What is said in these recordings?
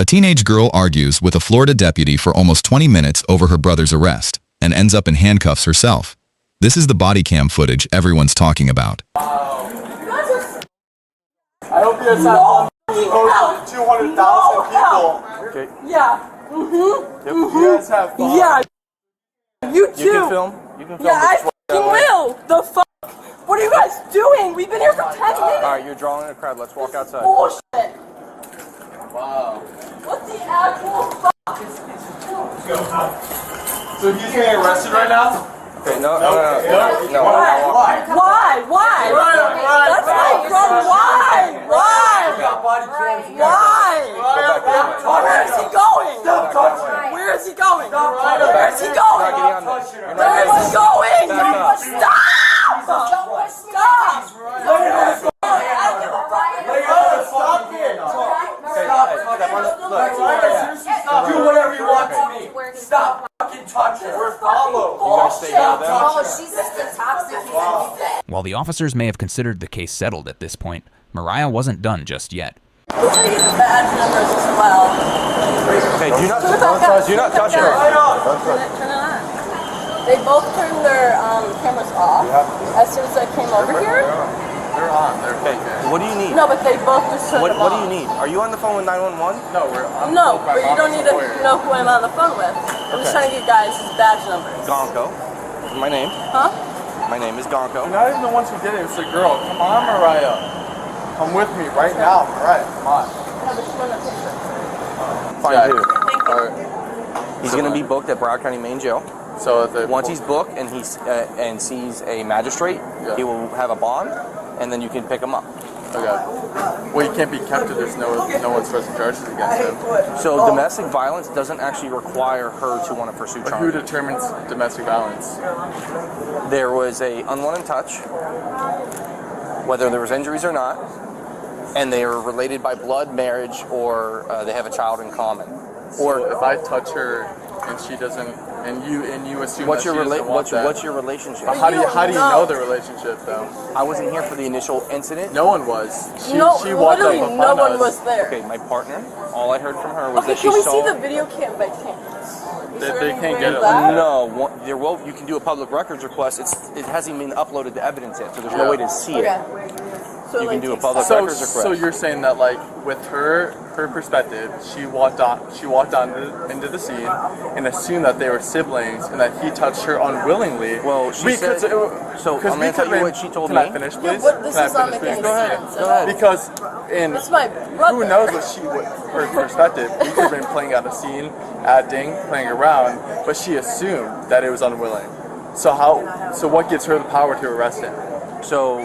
A teenage girl argues with a Florida deputy for almost 20 minutes over her brother's arrest and ends up in handcuffs herself. This is the body cam footage everyone's talking about. I hope you guys have fun. 200,000 people. Okay. Yeah. Yep. You guys have fun. Yeah. You too. You can film. You can film. Yeah, I f***ing will. The fuck? What are you guys doing? We've been here for 10 minutes. Alright, you're drawing a crowd. Let's walk outside. Bullshit. Wow. What the actual fuck? So he's getting arrested right now? Okay, no. Why? That's my brother. Why? Where is he going? Where is he going? Where is he going? Where is he going? Stop! Stop! Do whatever you want to me. Stop fucking touching. We're followed. She's just intoxicated. While the officers may have considered the case settled at this point, Mariah wasn't done just yet. We're trying to get the badge numbers as well. Okay, do not touch her. Turn it on. They both turned their cameras off as soon as I came over here. They're on. They're Okay, what do you need? No, but they both just turned them What off. do you need? Are you on the phone with 911? No, we're on. No, but you don't need to know who I'm on the phone with. I'm just trying to get guys' badge numbers. Gonko. My name. Huh? My name is Gonko. You're not even the ones who did it. It's the girl. Come on, Mariah. Come with me right now. Mariah, come on. Yeah, but you want that picture. Fine, Yeah. dude. Alright. He's going to be booked at Broward County Main Jail. So if they Once he's booked and and sees a magistrate, he will have a bond, and then you can pick him up. Okay. Well, he can't be kept if there's no one's pressing charges against him. So domestic violence doesn't actually require her to want to pursue But who charges. determines domestic violence? There was a unwanted touch, whether there was injuries or not, and they are related by blood, marriage, or they have a child in common. Or if I touch her and she doesn't, and you assume What's that your she doesn't want that. what's your relationship? But how do you know the relationship though? I wasn't here for the initial incident. No one was. She Literally walked up no upon one us. was there. Okay, my partner. All I heard from her was Okay, that she can we saw. see the video cam by chance? They can't get it. No, you can do a public records request. It hasn't been uploaded to evidence yet, so there's no way to see it. Okay. So You like, can do a takes public time. records request. So you're saying that like with her perspective, she walked on into the scene and assumed that they were siblings and that he touched her unwillingly. Well, she said. So I'm going to tell you what she told me. Can I finish, please? Yeah, what, this Can is I all finish, making please? Go ahead. sense. Go ahead. Because in That's my brother. who knows what her perspective. We could have been playing out a scene, acting, playing around, but she assumed that it was unwilling. So what gives her the power to arrest him? So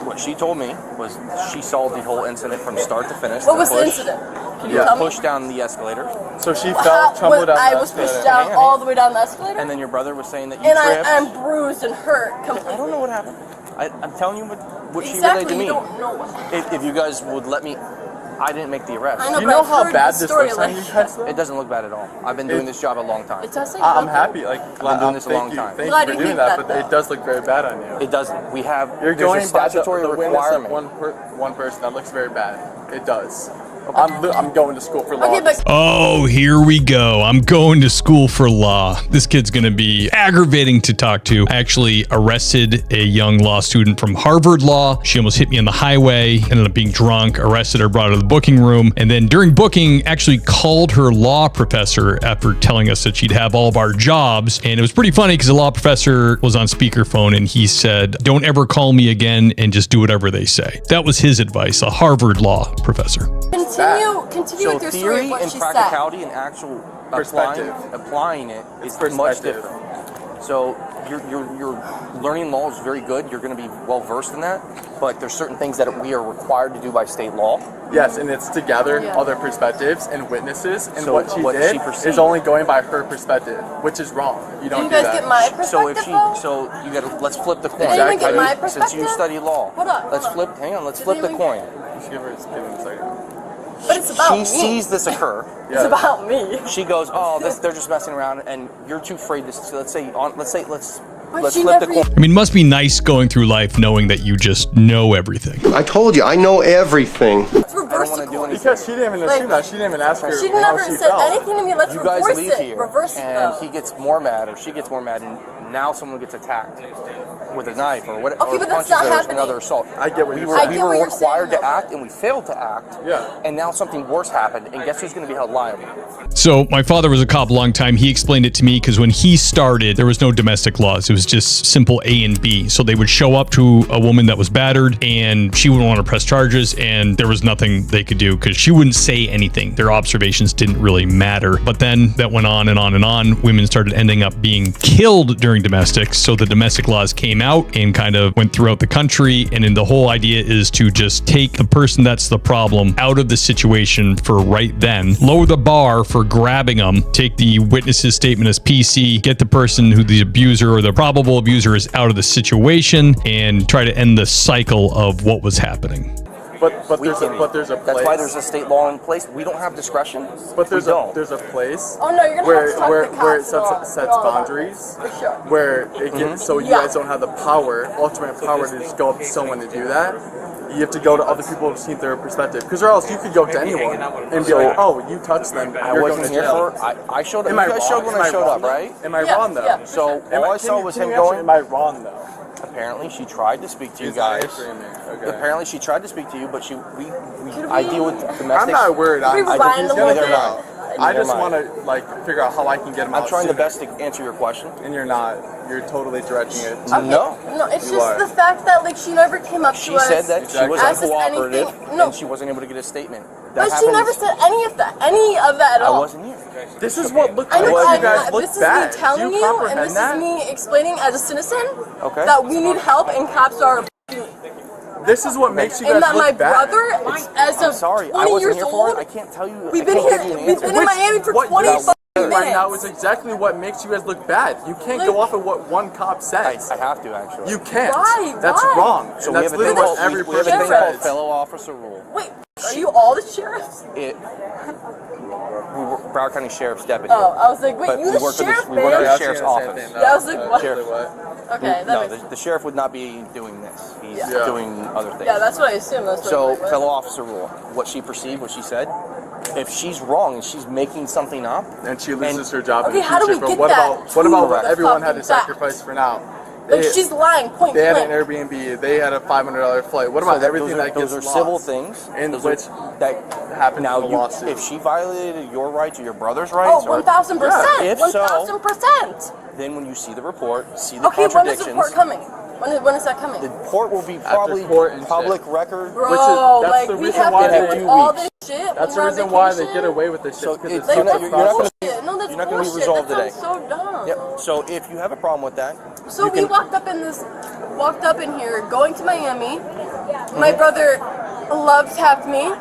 what she told me was she saw the whole incident from start to finish. What was the incident? Can you tell me? Pushed down the escalator, So she tumbled down I the was pushed escalator. down all the way down the escalator, and then your brother was saying that you and tripped. I'm bruised and hurt completely. I don't know what happened. I'm telling you what she Exactly, relayed to me. you don't know what happened. If you guys would let me, I didn't make the arrest. I know, Do you but know I've how heard bad the this story, looks on like- you guys though? It doesn't look bad at all. I've been doing this job a long time. It doesn't. I'm happy. Like I've been doing this a long time. Thank Glad you you for doing think that, that, but it though. does look very bad on you. It doesn't. We have. You're there's going a by statutory the witness of requirement. one person. That looks very bad. It does. I'm going to school for law. Okay, but Oh, here we go. I'm going to school for law. This kid's going to be aggravating to talk to. I actually arrested a young law student from Harvard Law. She almost hit me on the highway, ended up being drunk, arrested her, brought her to the booking room, and then during booking actually called her law professor after telling us that she'd have all of our jobs. And it was pretty funny because the law professor was on speakerphone and he said, "Don't ever call me again and just do whatever they say." That was his advice, a Harvard Law professor. continue So with your story theory of what and she said. practicality and actual Perspective. applying it is Perspective. much different. So your learning law is very good. You're going to be well versed in that, but there's certain things that we are required to do by state law. Yes, and it's to gather Yeah. other perspectives and witnesses, and So what she what did she perceived. is only going by her perspective, which is wrong. You don't Can you do guys that. get my perspective? So if she, though? so you got to let's flip the coin. Did anyone get Exactly. my Since perspective? you study law, Hold on, let's hold on. flip. Hang on, let's Did flip the anyone coin. Just give her a second. But it's about She me. sees this occur. It's about me. She goes, "Oh, they're just messing around," and you're too afraid to. So let's let's flip the coin. I mean, it must be nice going through life knowing that you just know everything. I told you, I know everything. Let's I reverse don't want the to do coin. anything. Because she didn't even assume that. She didn't even ask her She how never she said felt. anything to me. Let's You guys reverse leave it. here, Reverse it. and though. he gets more mad, or she gets more mad, and now someone gets attacked with a knife or whatever. Okay, or but that's punches not her or happening. another assault. I get what we you're were, saying. we I get were what you're required saying, to act, and we failed to act. Yeah. And now something worse happened, and guess who's going to be held liable? So my father was a cop a long time. He explained it to me because when he started, there was no domestic laws. It was just simple A and B. So they would show up to a woman that was battered and she wouldn't want to press charges, and there was nothing they could do because she wouldn't say anything. Their observations didn't really matter. But then that went on and on and on. Women started ending up being killed during domestics. So the domestic laws came out and kind of went throughout the country. And then the whole idea is to just take the person that's the problem out of the situation for right then, lower the bar for grabbing them, take the witness's statement as PC, get the person who the abuser or the probable abuser is out of the situation, and try to end the cycle of what was happening. But there's a place. That's why there's a state law in place. We don't have discretion. But there's we don't. there's a place Oh no, you're gonna have to talk where to the cops it and sets all that. boundaries, For sure. where it gets so you Yeah. guys don't have the power, ultimate power to just go up to someone to do that. You have to go to other people to see their perspective, because or else you could go to anyone and be like, "Oh, you touched them. I You're wasn't going to here jail." for. I showed up. Am You I guys wrong? showed when Am I showed wrong up, though? right? Am I Yeah, wrong though? yeah. So Am all I saw can you- was can him you answer, going. Am I wrong though? Apparently, she tried to speak to you He's not guys. answering me. Okay. Apparently, she tried to speak to you, but I deal with domestic. I'm not worried. Can we I rewind he's a gonna little get bit? out. I Never just mind. want to like figure out how I can get him out. I'm trying the sooner. best to answer your question. And you're not. You're totally directing it. No. No, it's You just are. the fact that like she never came up She to us. said that she was asked us uncooperative anything. No. and she wasn't able to get a statement. But That she never happens. said any of that at I all. wasn't here. This is what looked I like know, you guys look this is bad. me telling Do you you, and comprehend this that? is me explaining as a citizen Okay. that we need help and cops are. This is what makes you guys And that my look bad. brother, as I'm of sorry. I 20 wasn't years here for old, it. I can't tell you. we've I been can't here. give you an We've answer. been in Miami for what 20 you said fucking right now minutes. is exactly what makes you guys look bad. You can't Like- go off of what one cop I says. have to actually. You can't. Why? That's Why? wrong. So And we that's have a thing literally called what every we have a person thing called says. fellow officer rule. Wait, are you all the sheriffs? We were Broward County Sheriff's deputy. Oh, I was like, wait, But you we the work for sheriff, we work at man? the sheriff's office. Yeah, I was like, what? Sheriff. Okay, that No, makes the sheriff would not be doing this. He's Yeah. doing other things. Yeah, that's what I assumed. That's what So, I was like, fellow officer rule. What she perceived, what she said. If she's wrong and she's making something up, And she loses her job Okay, in the how do future. we get But that what to about what the everyone had to fucking fact? sacrifice for now? like she's lying, point They had an blank. Airbnb. They had a $500 flight. What about everything that gets those are lost? civil things. In Those which that happened now in the you, lawsuit. if she violated your rights or your brother's Oh, rights, or 1,000%. If so- 1,000%. then when you see the report, see the Okay, when is contradictions. the report coming? When is that coming? The report will be probably court and public shit. record. Bro, which is- that's like the we reason have why to they- deal with 2 all weeks. this shit. That's the when we're reason on why they vacation. get away with this shit. So Because it's it's Like, You're not- that's you're not gonna- bullshit. No, that's you're not gonna be bullshit. resolved That today. sounds so dumb. Yep. So if you have a problem with that, So you we can, walked up in here, going to Miami. My brother loves half me.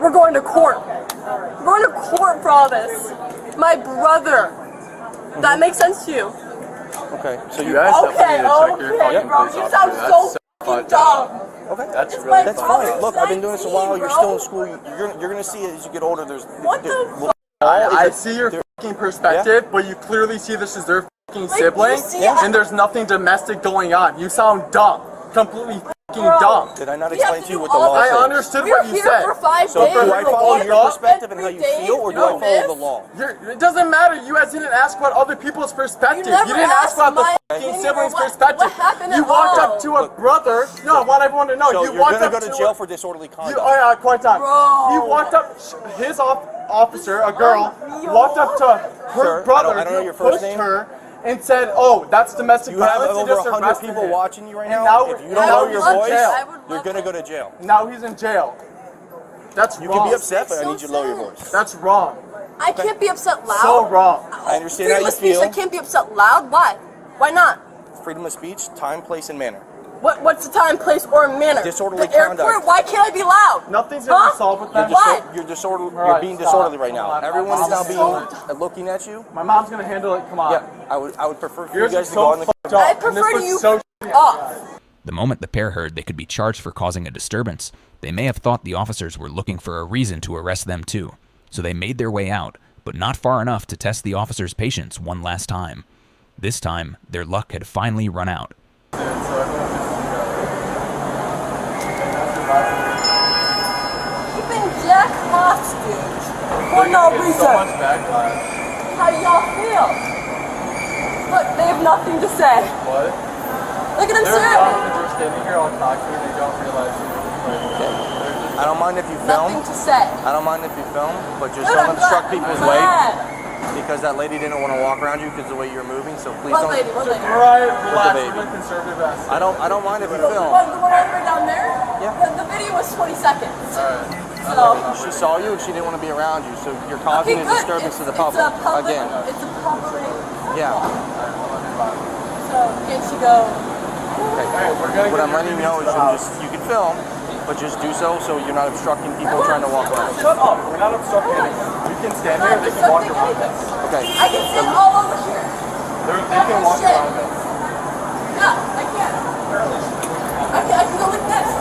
We're going to court. We're going to court for all this. My brother. That makes sense to you. okay. So You you guys Okay, definitely need to check your okay, fucking bro. police You officer. sound That's so fucking fucked up. dumb. okay. That's my really That's fucked fine. up. Look, I've been doing this a while. You're bro. still in school. You're gonna see it as you get older. There's What the fuck? I see your fucking perspective, but you clearly see this as their fucking Like, sibling, you see it? and there's nothing domestic going on. You sound dumb. Completely fucking Bro. dumb. Did I not We have explain to to you do what the all law I says? understood We're what you here said. for 5 So days. do I follow We're your going perspective and how every you day feel, or do I through follow this? the law? It doesn't matter. You guys didn't ask about other people's perspective. You, never didn't ask asked about my the fucking opinion siblings' or what perspective. happened You at walked all. up to a brother. No, I want everyone to know. So you you're walked gonna up go to jail for disorderly conduct. quiet time. Bro. You walked up. His officer, a girl, walked up to her Sir, brother. I don't know who your first pushed name. her and said, "Oh, that's domestic You have violence." and over just 100 arrested people him. watching you right And now. now If you we're- don't now lower he's your in voice, jail. you're gonna go to jail. Now he's in jail. That's You wrong. can be upset, but I So need you to lower your sad. voice. That's wrong. I can't be upset loud. So wrong. I understand Freedom how you of speech, feel. I can't be upset loud. Why? Why not? Freedom of speech, time, place, and manner. What's the time, place, or manner? Disorderly the airport, conduct. Why can't I be loud? Nothing's gonna solve with that. Why? You're disorderly. All You're right, being stop. disorderly right now. Come on. Everyone's now So being looking at you. My mom's gonna handle it. Come on. Yeah, I would prefer for Yours you guys is to go so on the. fucked I up. and this prefer looks you so off. The moment the pair heard they could be charged for causing a disturbance, they may have thought the officers were looking for a reason to arrest them too. So they made their way out, but not far enough to test the officers' patience one last time. This time, their luck had finally run out. Keeping Jack hostage for no reason. How do y'all feel? Look, they have nothing to say. What? Look at them They're staring. standing here all cocky and they don't realize I don't mind if you film. Nothing to say. I don't mind if you film, but just Good, don't I'm obstruct glad. people's I'm way. glad. Because that lady didn't want to walk around you because of the way you're moving. So please What don't. lady? What lady? Mariah, With the relax, baby. we're conservative ass. I don't mind if you film. The one right down there? Yeah. The video was 20 seconds. So, She saw you and she didn't want to be around you, so you're causing okay, a good. disturbance to the It's public. a public. Again. It's a public. Yeah. So, can't you go? What I'm letting you know is you can film, but just do so you're not obstructing people trying to walk around. Shut up, we're not obstructing anything. You can stand here, they can walk around us. Okay. I can sit all over here. They can walk around us. No, I can't. I can go like this.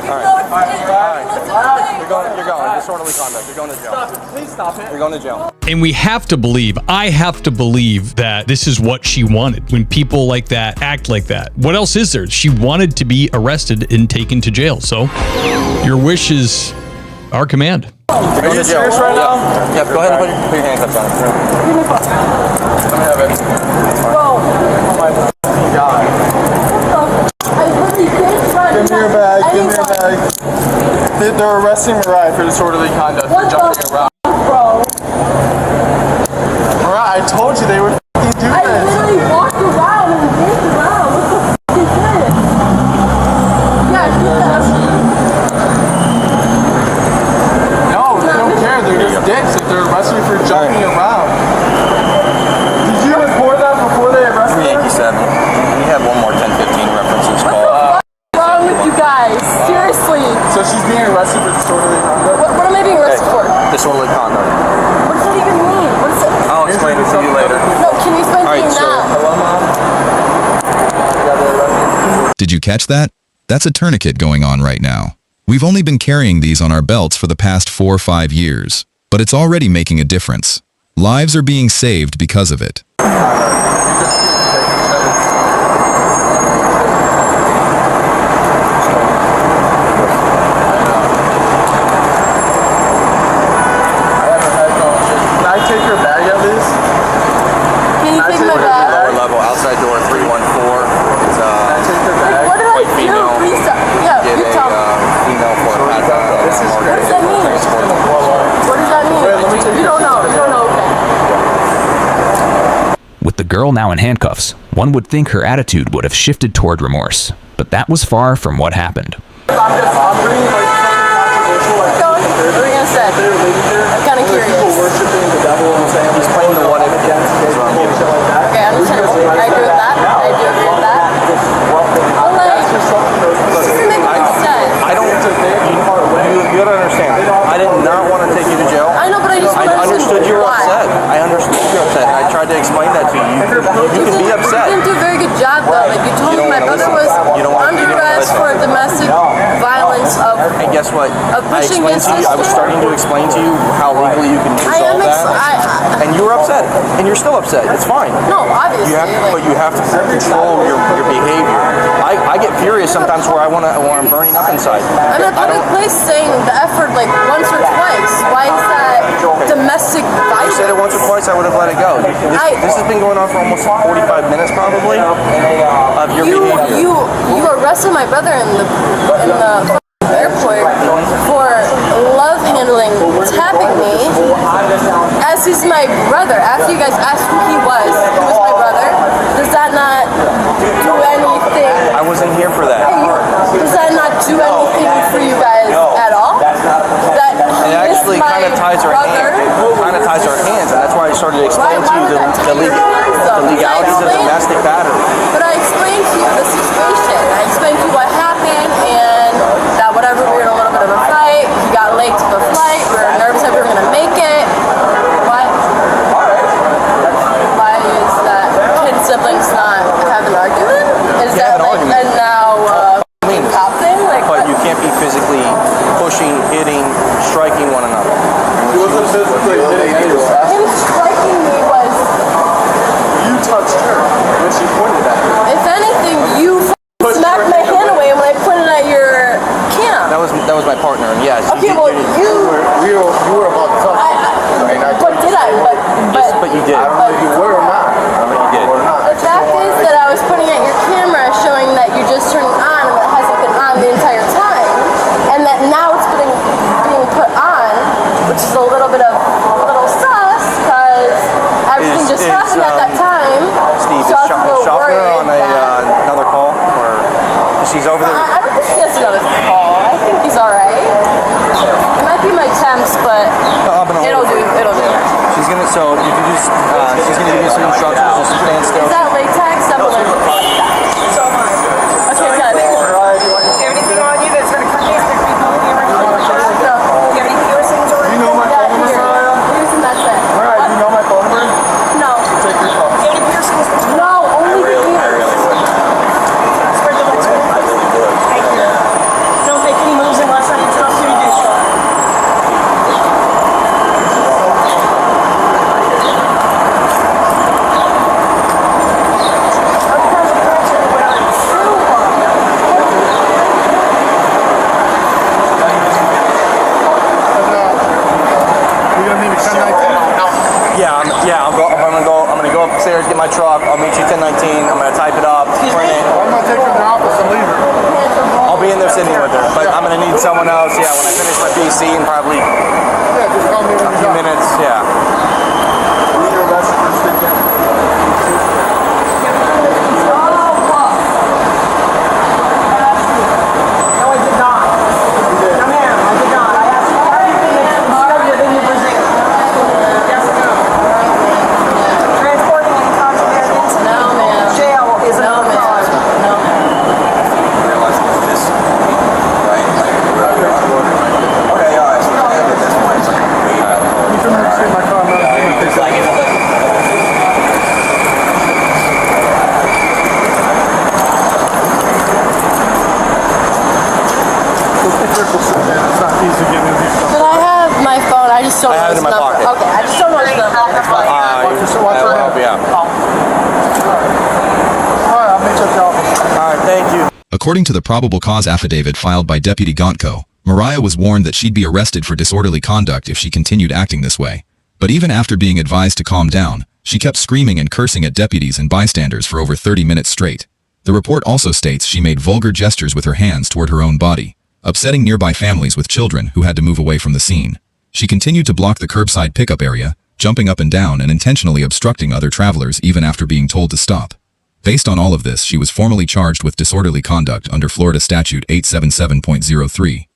You All know right. it's in. You're going. Disorderly conduct. You're going to jail. Stop it, please stop it. You're going to jail. And we have to believe, I have to believe that this is what she wanted when people like that act like that. What else is there? She wanted to be arrested and taken to jail. So your wish is our command. You're going to jail. serious right now? Yep, go ahead and put your handcuffs on. Let me have it. Whoa. Oh my God. I literally did try to. Give me your bag, give me your bag. They're arresting Mariah for disorderly conduct for jumping around. Bro. Mariah, I told you they would f***ing do I this. literally walked around and danced around. What the f*** is this? Yeah, get that. No, they don't care. They're just dicks if they're arresting for jumping around. Did you record that before they arrested her? Yankee 7. And you have one more 1015 references call. What's wrong with you guys? Seriously. So she's being arrested for disorderly conduct? What am I being arrested for? Disorderly conduct. What does it even mean? What is it? I'll explain it to you later. No, can you explain to me Alright, so- now? Hello, Mom? Did you catch that? That's a tourniquet going on right now. We've only been carrying these on our belts for the past 4 or 5 years, but it's already making a difference. Lives are being saved because of it. Can I take your bag at least? Can you take my bag? Lower level, outside door 314. It's Can I take your bag? What did I White do? female. Please stop. Yeah, get you a tell me. female for a pat down. What does that mean? What does that mean? Wait, let me take You don't know. You don't know. Okay. With the girl now in handcuffs, one would think her attitude would have shifted toward remorse, but that was far from what happened. I'm pretty like controversial. Keep going. What are you gonna say? I'm kind of curious. People worshiping the devil and saying he's playing the one against shit like that. Okay, I understand. I agree with that. I do agree with that. But like, That's just something those this doesn't make any sense. I don't. You gotta understand. I did not want to take you to jail. I know, but I just I want to understood you were why. upset. I understood you were upset. I tried to explain that to you. You can be upset. You didn't do a very good job though. Like you told me my brother was under arrest for domestic violence of. And guess what? Of I pushing explained his to you. I was sister? starting to explain to you how legally you can I am resolve that. And you were upset. And you're still upset. It's fine. No, obviously. But you have to control your behavior. I get furious sometimes where I'm burning up inside. I'm in a public place saying the F word like once or twice. Why is that domestic If you said it violence? once or twice, I would have let it go. This has been going on for almost 45 minutes probably of your behavior. You arrested my brother in the airport for love handling, tapping me as he's my brother. After you guys asked who he was my brother. Does that not do anything? I wasn't here for that. Does that not do anything for you guys at all? That It actually kind of ties our hands, and that's why I started to explain to you the legalities of domestic battery. But I explained to you the situation. I explained to you what happened and that whatever, we were in a little bit of a fight. He got late to the flight. We were nervous that we were going to make it. Why is that kid siblings not have an argument? Is that an like argument. and now cop thing? Like, But you can't be physically pushing, hitting, striking one another. He wasn't physically hitting you. him striking me was You touched her. did. I don't know if you were or not. I don't know if you were or not. The fact is that I was putting at your camera showing that you just turned it on and it hasn't been on the entire time, and that now it's being put on, which is a little sus because everything just happened at that time. Steve, so is I was a little Schaffner worried on another call? Or she's over there? I don't think he has another call. I think he's alright. It might be my temps, but it'll do. She's gonna, so if you just, she's gonna give you some instructions, just stand still. Is that latex? I'm allergic to latex. So am I. Okay, good. Anything on you that's going to cut these between the original and the No. You have any piercings or You know my Yeah, phone number, here. Mariah? Here's and that's it. Mariah, do you know my phone number? No. Take your phone. you have any piercings between No, only the ears. Spread your legs with it. Thank you. Don't make any moves unless I interrupt you to do so. You gonna meet me 1019? I'm gonna go upstairs, get my truck. I'll meet you 1019. I'm gonna type it up, print it. I'm gonna take her to the office and leave her. I'll be in there sitting with her, but I'm gonna need someone else. Yeah, when I finish my BC in probably Yeah, just call me when a you're few done. minutes. Yeah. You're arrested for sneaking. No, I did not. No, ma'am, I did not. I asked you everything that's instructed in your position. Yes or no? Transporting intoxicated into No, ma'am. jail is No, another ma'am. crime. No, ma'am. You come here and see my car. I'm not gonna take that. It's not easy getting in these. But I have my phone. I just don't I know have it his in my number. pocket. Okay, I just don't know his number. Yeah. All right, I'll meet you at the office. All right, thank you. According to the probable cause affidavit filed by Deputy Gontko, Mariah was warned that she'd be arrested for disorderly conduct if she continued acting this way. But even after being advised to calm down, she kept screaming and cursing at deputies and bystanders for over 30 minutes straight. The report also states she made vulgar gestures with her hands toward her own body, upsetting nearby families with children who had to move away from the scene. She continued to block the curbside pickup area, jumping up and down and intentionally obstructing other travelers even after being told to stop. Based on all of this, she was formally charged with disorderly conduct under Florida Statute 877.03.